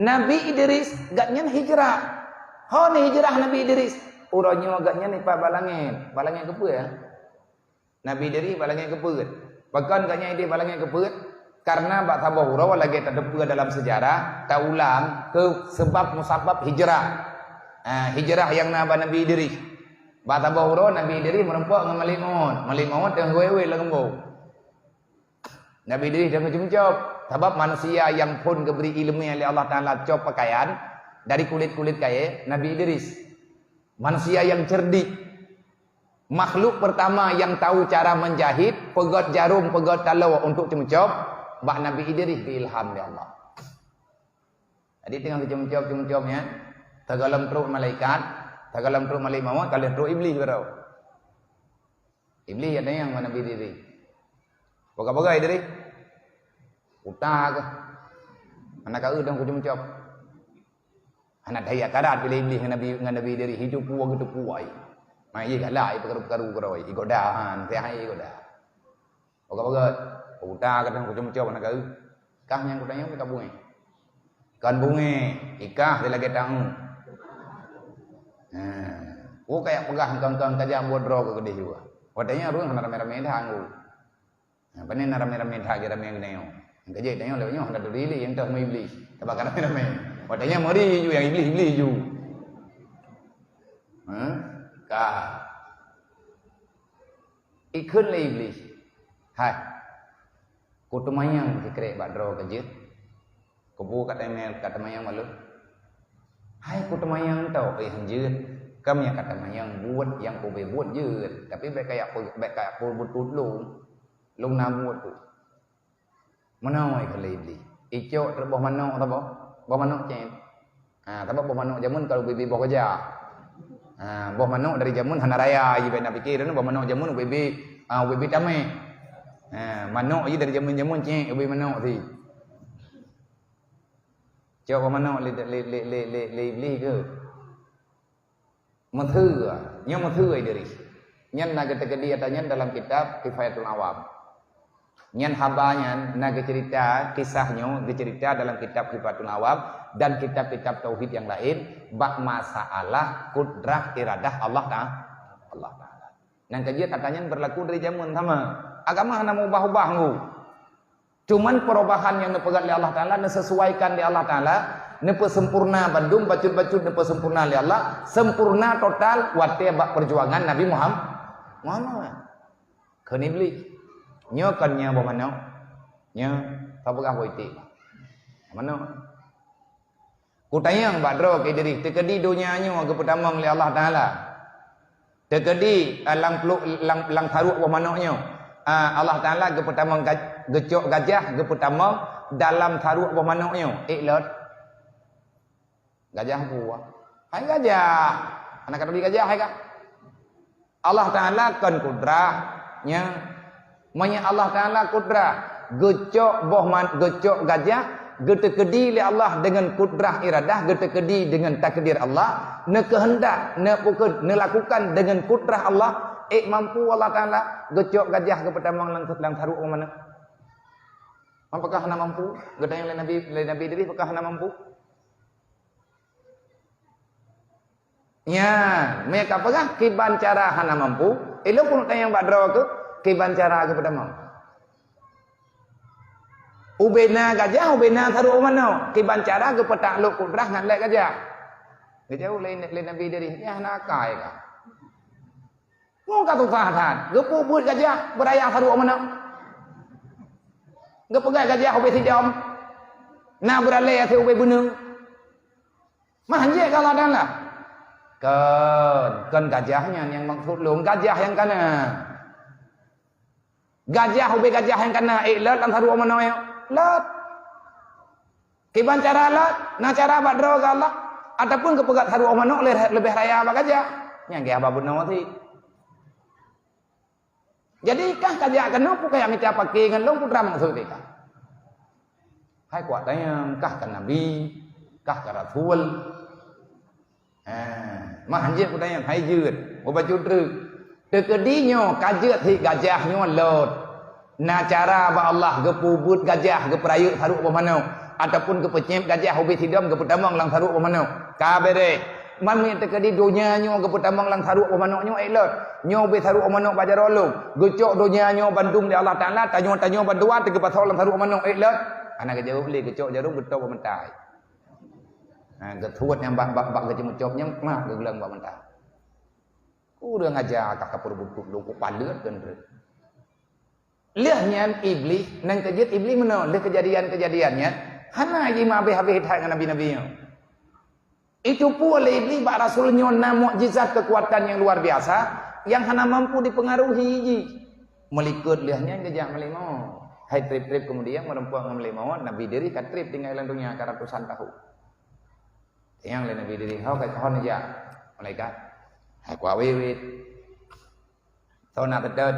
Nabi Idris gatnya hijrah. Ho ni hijrah Nabi Idris. Uranya gatnya ni pa balangin. Balangin ke apa ya? Nabi Idris balangin ke apa? Bahkan gatnya dia balangin ke apa? Karena bak tabah hurau lagi tak ada dalam sejarah, tak ulang ke sebab musabab hijrah. Hijrah yang Nabi Idris. Bak tabah hurau Nabi Idris merempak dengan Malik Maud. Malik Maud tengah wewe lengembau. Nabi Idris dah macam-macam. Sebab manusia yang pun diberi ilmu oleh Allah Ta'ala cop pakaian dari kulit-kulit kaya, Nabi Idris. Manusia yang cerdik. Makhluk pertama yang tahu cara menjahit, pegot jarum, pegot talau untuk cemcop. Bak Nabi Idris diilham oleh Allah. Jadi tengah cemcop-cemcopnya, tergalam teruk malaikat, tergalam teruk Malik Maud, kalau teruk iblis berau. Iblis ada yang Nabi Idris. Bagai-bagai Idris. Utah ke? Anak kau dah cemcop. Anak daya karat bila iblis dengan Nabi Idris hidup puas gitu puai. Mai ye galak perkara-perkara keroi, ikut dah, saya ikut dah. Bagai-bagai utah kadang cemcop anak kau. Kah yang kutanya kita bunga. Kan bunga, ikah dia lagi tahu. Kayak pegah kang-kang tajam bodro ke gede juga. Wadanya ruang rame-rame dah anggu. Panen rame-rame dah kira rame gede. Kerja tanya lewatnya hendak berdiri yang tak mau iblis. Sebab rame-rame. Wadanya mari ju yang iblis ju. Kah. Ikut le iblis. Hai. Kutumayang dikrek badro kerja. Kubu kata mayang malu. Hai kutumayang tahu hanjut. Kami yang kata mayang buat yang kau buat je. Tapi baik kayak betul long nabuat tu. Mana ai kalau iblis. Icok terbah mana apa? Bah mana cen. Sebab bah mana jamun kalau bibi bah kerja. Bah mana dari jamun hana raya je nak fikir bah mana jamun bibi tamai. Mana je dari jamun cen bibi mana si. Cok bah mana le iblis ke. Mathư nya mathư ai dari. Nyan naga tegedi atanya dalam kitab Kifayatul Awam. Nyan habanya naga cerita kisahnya dicerita dalam kitab Kifayatul Awam dan kitab-kitab tauhid yang lain bab masalah kudrah iradah Allah Ta'ala. Nang kajian katanya berlaku dari zaman sama. Agama hana ubah-ubah ngu. Cuman perubahan yang dipegang oleh Allah Ta'ala disesuaikan di Allah Ta'ala. Nepa sempurna bandung bacut-bacut nepa sempurna oleh Allah, sempurna total wate bak perjuangan Nabi Muhammad. Kan iblis. Nya kan nya ba mana? Nya tapagah boiti. Mana? Kutayang badro ke diri tekedi dunia nya ke pertama oleh Allah Taala. Tekedi lang taruh ba mananya. Allah Taala ke pertama gecok gajah ke pertama dalam taruh ba mananya. Iklot gajah buah. Hai gajah. Anak kata gajah hai kak. Allah Ta'ala kan kudrahnya. Manya Allah Ta'ala kudrah. Gecok gajah. Getekedi oleh Allah dengan kudrah iradah. Getekedi dengan takdir Allah. Ne kehendak. Ne lakukan dengan kudrah Allah. Mampu Allah Ta'ala. Gecok gajah ke pertama lang taruh mana. Apakah hana mampu? Getanya oleh Nabi diri. Apakah hana mampu? Ya, mereka pegah kiban cara hana mampu. Elo pun tanya badro ke kiban cara ke pertama. Ubena gajah, ubena taruh mana? Kiban cara ke petakluk kudrah ngan lek gajah. Gajah lain Nabi dari ya nakai ka. Mau kata fahatan, gepu buat gajah beraya taruh mana? Gepegai gajah ube tidam. Na beralai ate ube bunung. Mahanje kalau adalah kan gajahnya yang maksud lu gajah yang kana gajah ube gajah yang kana ilat antara mana ya lat kiban cara lat na cara badro galak ataupun kepegat haru mana lebih raya apa gajah yang ge ababun nawati jadi kah gajah kana kayak minta pakai ngan lu putra maksud ka hai kuat tayang kah kan nabi kah ka rasul mà hành diện của đây hay dượt một vài chút trừ từ cái đi nhau cá dượt thì gajah nhau lột na cara ba Allah gepu but gajah geprayu taruh ba mana ataupun ke penyep gajah hobi tidam ke pertamang lang tharuk pemano kabere man mi tekadi dunia nyo ke pertamang lang tharuk pemano nyo elot nyo be tharuk pemano bajar olong gocok dunia nyo bandung di Allah Taala tanyo bandua te ke pasal lang tharuk pemano elot anak ke jauh beli gocok jarum betul pementai nah ketuat yang bak ke cemocop nyang mah ke gelang bak mentai udah ngajar kakak perbutuk lu palet kan liahnya iblis nang kejut iblis mana leh kejadiannya hana ji ma habis dengan nabi-nabinya itu pun oleh iblis bak rasulnya na mukjizat kekuatan yang luar biasa yang hana mampu dipengaruhi ji melikut liahnya gejak melimau hai trip kemudian merempuang melimau nabi diri kat trip tinggal dalam dunia ratusan tahun yang lain nabi diri hau kai kahon aja malaikat hai kwa wewit tau nak betul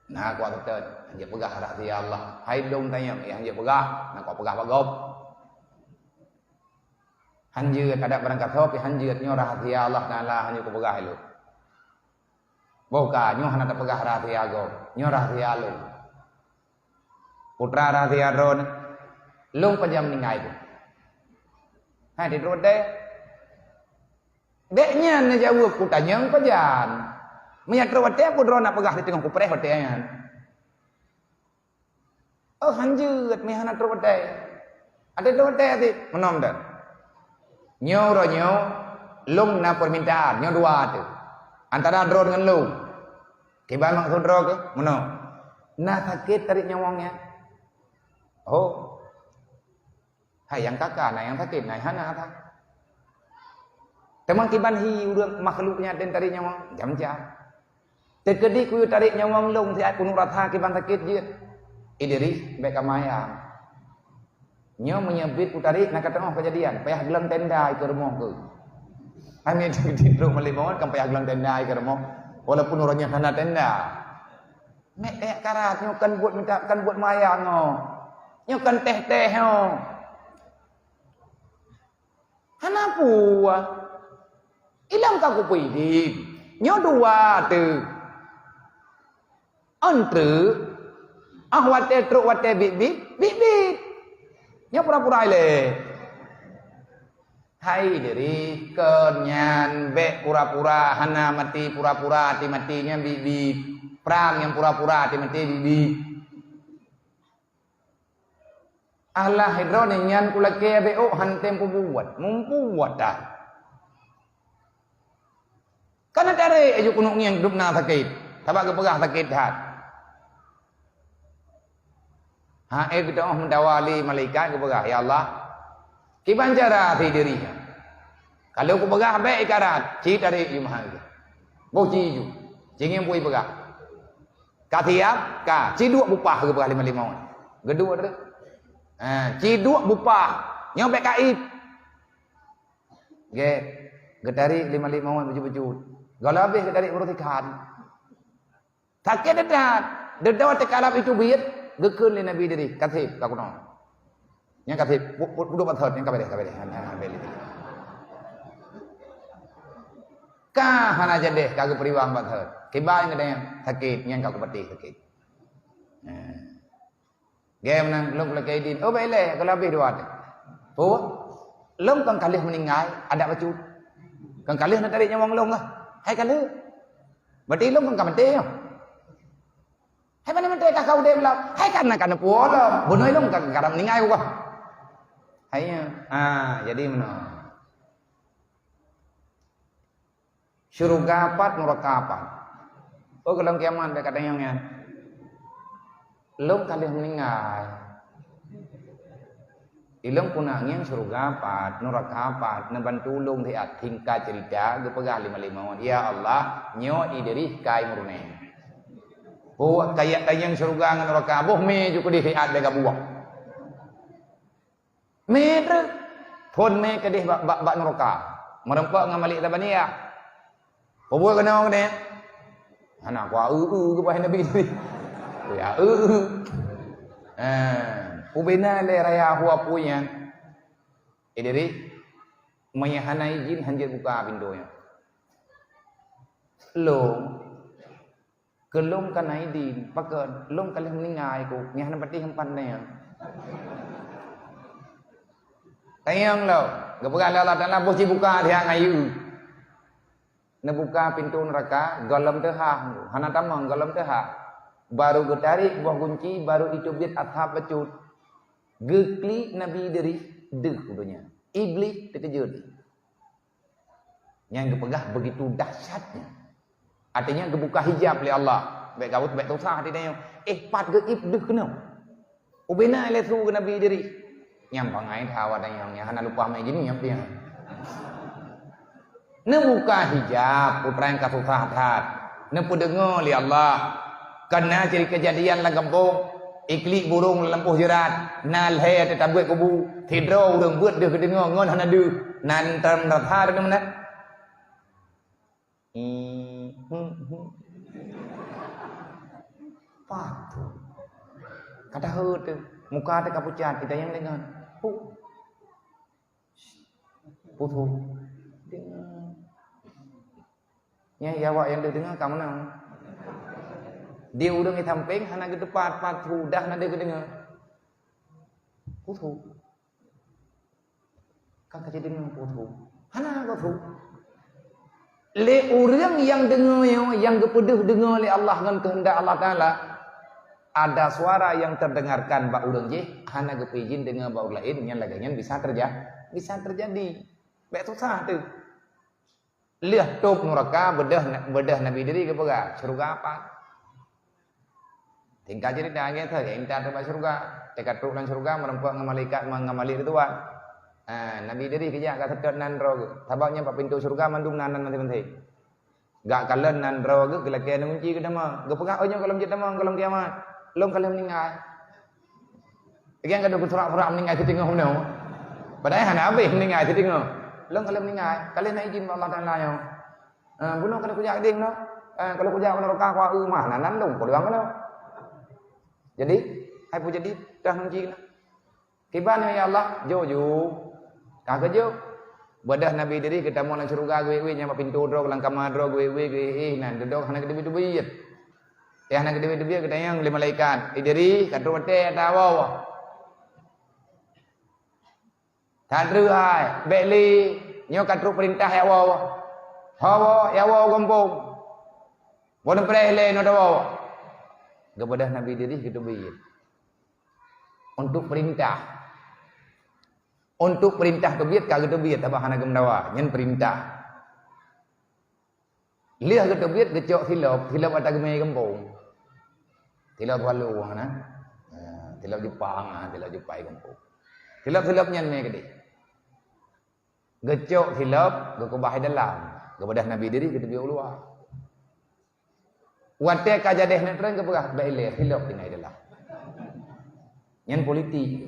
nah kuat betul dia pegah rahsia Allah hai dong tanya yang dia pegah nak kuat pegah bagop hanjir kada berangkat hopi hanjir nyo rahsia Allah Taala hanya ku pegah lu boka nyo hana pegah rahsia go nyo rahsia lu putra rahsia ron lung pejam ningai tu hai di rode deknya ne jawab ku tanya pejan menyat rawat aku drone nak pegah di tengah kupreh hotean. Oh hanjut mi hana rawat ada rawat ti menom dah. Nyo lung na permintaan nyo dua tu. Antara drone dengan lung. Kiban maksud drone ke? Menom. Nah sakit tarik nyawangnya. Oh. Hai yang kakak nah yang sakit nah hana tak. Teman kiban hi urang makhluknya den tarik nyawang jam-jam. Terkedi kuyu tarik nyawang long siat kuno ratha ke bang sakit je. Idris baik kamaya. Nyo menyebut ku tarik nak kata kejadian, payah gelang tenda ke rumah ke. Kami tidur melimauan kan payah gelang tenda ke rumah. Walaupun orangnya hana tenda. Mek kayak karat nyo kan buat minta kan buat mayang ngo. Nyo kan teh-teh ngo. Hana puah. Ilang ka ku pidip. Nyo dua tu. Entre wate truk wate bibit nya pura-pura le hai diri kenyan be pura-pura hana mati pura-pura hati matinya bibit perang yang pura-pura hati mati bibit Allah hidron nyan kula ke be oh hantem buat membuat dah kana tare ayu kuno yang dubna sakit tabak kepegah sakit hat ha kita mendawali malaikat ke pegah ya Allah kiban cara fi dirinya kalau ku pegah baik ikarat ci dari imahal bo ci ju jingin pui pegah ka tiap ka ci dua bupah ke pegah 55 gedua tu ci dua bupah nyampe kaib ge gedari 55 baju-baju kalau habis gedari urut ikan sakit dedat tekalap itu biat gekun le nabi diri katib ka kuno nya katib budak bathot yang kabeh ka hana jadeh ka periwang bathot kibai ngade sakit yang ka kupati sakit game nang lung lek din oh baile kalau habis dua oh lung kan kalih meninggal ada bacu kan kalih nak tarik nyawang lung lah hai kalih berarti lung kan mati hai mana mati ka kau dem lah hai kan puo lah bunoi lung kan kadang meninggal kok hai jadi mana syurga apat neraka apat oh kalau kiamat be kadang yang lung kalih meninggal ilung punangnya surga apat neraka apat nabantu lung tiat tingkat cerita ge pegah 55 ya Allah nyo idris kai murne buat kayak tayang surga ngan neraka boh me ju kedih tiat be gabuah me tre pon me kedih bak neraka merempak ngamalik tabania bobo kenal ne anak gua ke pai nabi ya ubena le raya hua punya idiri mayahana izin hanjir buka pintunya long kelong kanai din pakai long kali meninggal ku nyahana pati hempan ne Tayang lo. Kepegang Allah Ta'ala boleh buka dia ngayu. Nak buka pintu neraka, galam tehah. Hana tamang galam tehah. Baru getarik buah kunci, baru itu biat athap pecut. Gekli Nabi Idris, deh kudanya. Iblis terkejut. Yang kepegah begitu dahsyatnya. Artinya kebuka hijab oleh Allah. Baik kau baik tosah hati dia. Pat ke iblis kena. Ubena ile su ke Nabi Idris. Nyam pangai tawa dan yang hana lupa mai gini nyam dia. Ne buka hijab putra yang kasusah hat. Ne pudengo li Allah. Karena ciri kejadian la kampung iklik burung lempuh jerat nal he tetap buat kubu tidro urang buat dia kedengo ngon hana du nan tam rathar de mana patu kata hut muka te kapucat kita yang dengan putu ya awak yang dengar kamu nang dia udang di samping hana ke depan patu dah nade ke dengar putu kakak jadi dengar putu hana putu le orang yang dengar yang kepeduh dengar oleh Allah dengan kehendak Allah Taala ada suara yang terdengarkan bak urang je hana kepijin dengar bak lain yang laganya bisa terjadi baik susah tu lihat top neraka bedah Nabi diri ke pega surga apa tingkah cerita gitu ya inta terba surga dekat truk dan surga merempuak malaikat mengamali rituan Nabi diri kerja kat sedot nan ro tabaknya pak pintu surga mandung nanan nanti gak kalen nan ro ke kelakian kunci ke dama gak pegak onyo kalau kita mau kalau kiamat belum kalian meninggal yang kada bersurak-surak meninggal ke tengah humno padahal hana habis meninggal ke tengah belum kalian meninggal kalian nak izin Allah Taala yo bunuh kada kujak ding no kalau kujak neraka kwa mah nanan dong ko doang no jadi ai pu jadi dah kunci na kiban ya Allah jojo kagak jo badah Nabi diri kita mau nang surga gue nyama pintu dro lang kamar dro gue nan dodok hana gede biyet ya hana gede biyet kita yang lima malaikat diri kadro mate tawa tadru ai beli nyo kadro perintah ya hawa ya gompong bodo prele no dawa kepada Nabi diri gitu biyet untuk perintah kebiat kagak kebiat apa hana gemdawa nyen perintah lihat ke kebiat gecok hilap ada gemai gempong hilap walu hana hilap Jepang hilap Jepai gempong hilap nyen me gede gecok hilap gekubah dalam kepada Nabi diri gitu biar luar wate kajadeh netren keberah baile hilap tinai dalam nyen politik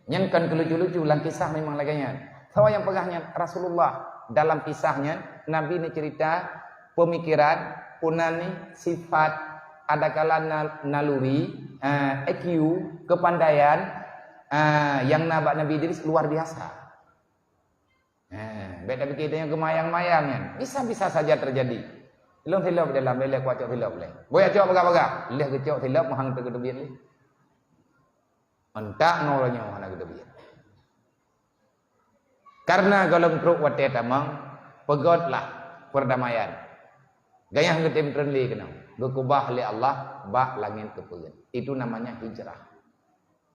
nyen kan lucu-lucu dalam kisah memang laganya. Tahu yang pegahnya Rasulullah dalam kisahnya Nabi ini cerita pemikiran punani sifat ada kala naluri EQ kepandaian yang nabak Nabi Idris luar biasa. Beda kita yang kemayang-mayangnya bisa saja terjadi. Belum hilap dalam belek kuat hilap boleh. Boleh cok baga-baga. Lihat kecok hilap mahang tergedebian ni. Entak ngolanya hana gede biar. Karena kalau truk wate tamang pegodlah perdamaian. Gayah ngetim trenli kenal. Gekubah oleh Allah bak langit kepegan. Itu namanya hijrah.